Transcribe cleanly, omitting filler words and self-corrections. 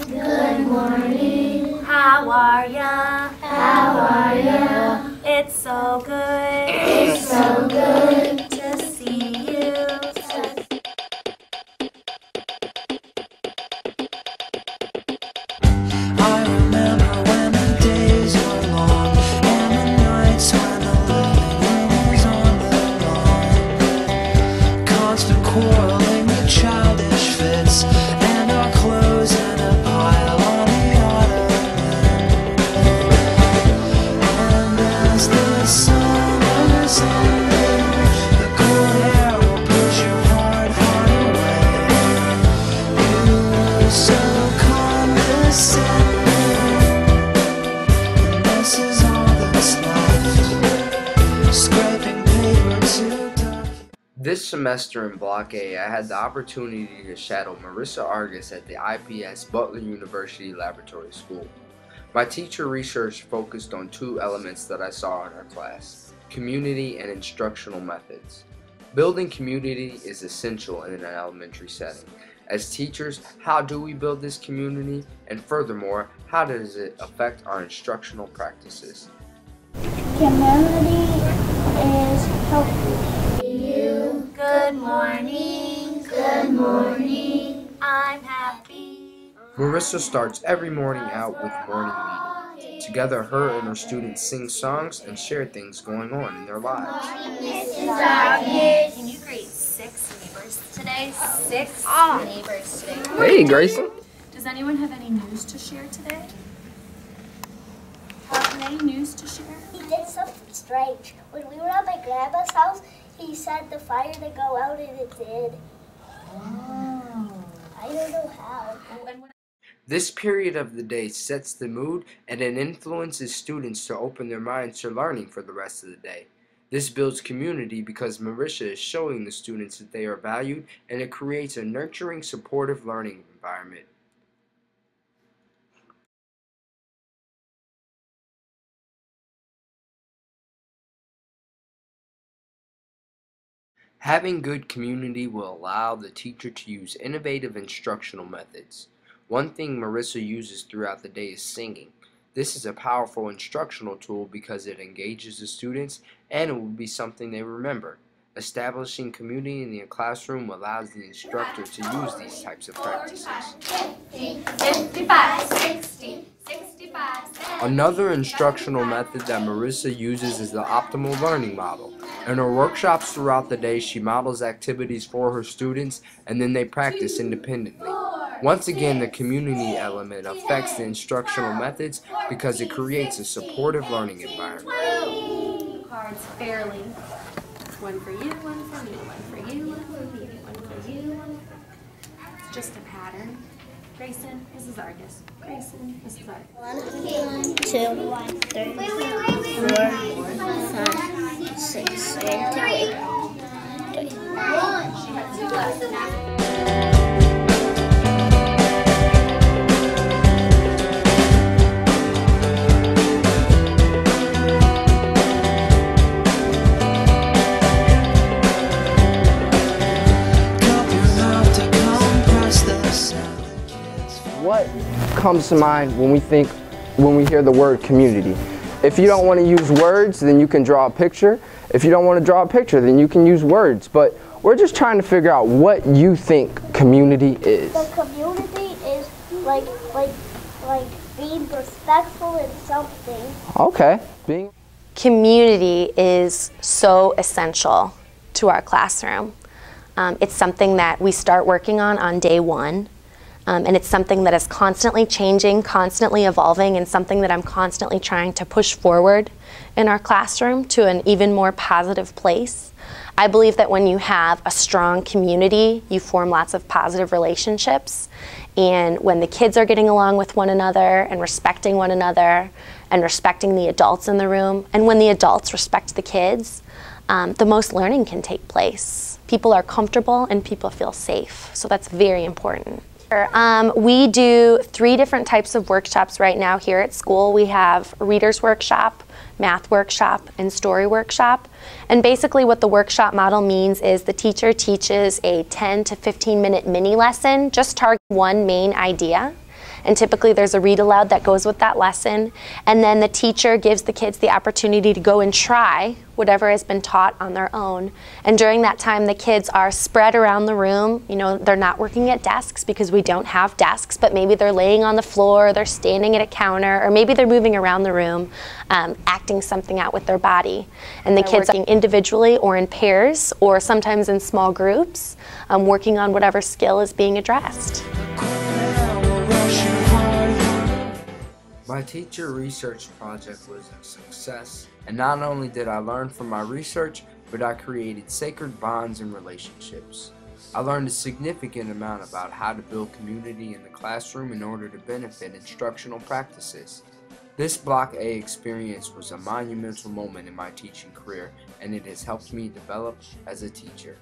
Good morning. How are ya? How are ya? It's so good. It's so good to see you. I remember when the days were long and the nights when the living room was on the lawn. Constant quarreling with childish fits and our clothes in a pile on the ottoman. And as the summer's ending, the cool hair will push your heart away. You were so condescending. This is all that's left. Scraping paper to document. This semester in Block A, I had the opportunity to shadow Marissa Argus at the IPS Butler University Laboratory School. My teacher research focused on two elements that I saw in our class: community and instructional methods. Building community is essential in an elementary setting. As teachers, how do we build this community? And furthermore, how does it affect our instructional practices? Community is healthy. Good morning. Good morning. I'm happy. Marissa starts every morning out with morning meeting. Together, her and her students sing songs and share things going on in their lives. Can you greet 6 neighbors today? 6 neighbors today. Hey, Grayson. Does anyone have any news to share today? Any news to share? He did something strange. When we were at my grandma's house, he said the fire to go out, and it did. Oh. I don't know how. This period of the day sets the mood and it influences students to open their minds to learning for the rest of the day. This builds community because Marissa is showing the students that they are valued, and it creates a nurturing, supportive learning environment. Having good community will allow the teacher to use innovative instructional methods. One thing Marissa uses throughout the day is singing. This is a powerful instructional tool because it engages the students and it will be something they remember. Establishing community in the classroom allows the instructor to use these types of practices. 55, 60, 65, 70. Another instructional method that Marissa uses is the optimal learning model. In her workshops throughout the day, she models activities for her students and then they practice independently. Once again, the community element affects the instructional methods because it creates a supportive learning environment. Cards fairly. One for you, one for me, one for you, one for me, one for you, one for... It's just a pattern. Grayson, this is Argus. Grayson, this is Argus. 1, 2, 3, 4, 5, 6, 7, 8. What comes to mind when we hear the word community? If you don't want to use words, then you can draw a picture. If you don't want to draw a picture, then you can use words. But we're just trying to figure out what you think community is. The community is like being respectful in something. Okay. Community is so essential to our classroom. It's something that we start working on day one. And it's something that is constantly changing, constantly evolving, and something that I'm constantly trying to push forward in our classroom to an even more positive place. I believe that when you have a strong community, you form lots of positive relationships. And when the kids are getting along with one another and respecting one another and respecting the adults in the room, and when the adults respect the kids, the most learning can take place. People are comfortable and people feel safe, so that's very important. We do 3 different types of workshops right now here at school. We have readers workshop, math workshop, and story workshop. And basically what the workshop model means is the teacher teaches a 10 to 15 minute mini lesson, just target one main idea. and typically there's a read aloud that goes with that lesson, and then the teacher gives the kids the opportunity to go and try whatever has been taught on their own. And during that time, the kids are spread around the room. You know, they're not working at desks because we don't have desks, but maybe they're laying on the floor, they're standing at a counter, or maybe they're moving around the room, acting something out with their body. And the kids are working individually or in pairs, or sometimes in small groups, working on whatever skill is being addressed. My teacher research project was a success, and not only did I learn from my research, but I created sacred bonds and relationships. I learned a significant amount about how to build community in the classroom in order to benefit instructional practices. This Block A experience was a monumental moment in my teaching career, and it has helped me develop as a teacher.